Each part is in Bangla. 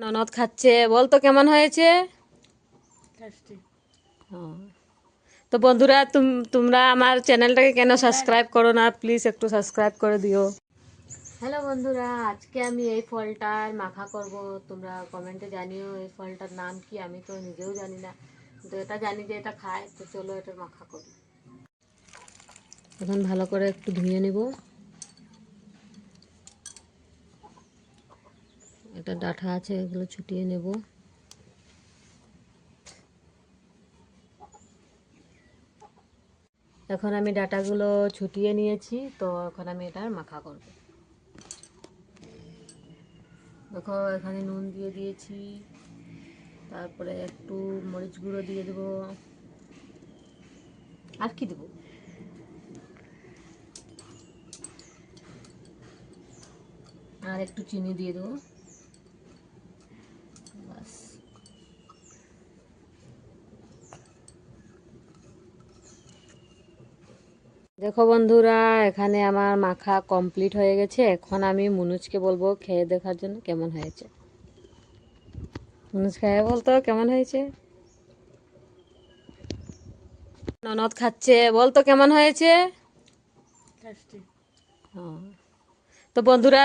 ননদ খাচ্ছে, বল তো কেমন হয়েছে? হ্যাঁ। তো বন্ধুরা, তোমরা আমার চ্যানেলটাকে কেন সাবস্ক্রাইব করো না? প্লিজ একটু সাবস্ক্রাইব করে দিও। হ্যালো বন্ধুরা, আজকে আমি এই ফলটার মাখা করব। তোমরা কমেন্টে জানিও এই ফলটার নাম কি। আমি তো নিজেও জানি না, তো এটা জানি যে এটা খায়। তো চলো এটার মাখা করি। এখন ভালো করে একটু ধুয়ে নেব। এটা ডাঁটা আছে, এগুলো ছুটিয়ে নেব। এখন আমি ডাঁটাগুলো ছুটিয়ে নিয়েছি, তো এখন আমি এটার মাখা করব। দেখো এখানে নুন দিয়ে দিয়েছি, তারপরে একটু মরিচ গুঁড়ো দিয়ে দেবো। আর কি দেবো? আর একটু চিনি দিয়ে দেবো, বাস। দেখো বন্ধুরা, এখানে আমার মাখা কমপ্লিট হয়ে গেছে। এখন আমি মুনুজকে বলবো খেয়ে দেখার জন্য কেমন হয়েছে। মুনুজ খেয়ে বলতো কেমন হয়েছে। ননদ খাচ্ছে, বলতো কেমন হয়েছে। হ্যাঁ। তো বন্ধুরা,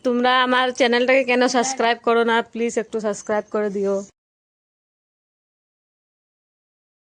তোমরা আমার চ্যানেলটাকে কেন সাবস্ক্রাইব করো না? প্লিজ একটু সাবস্ক্রাইব করে দিও।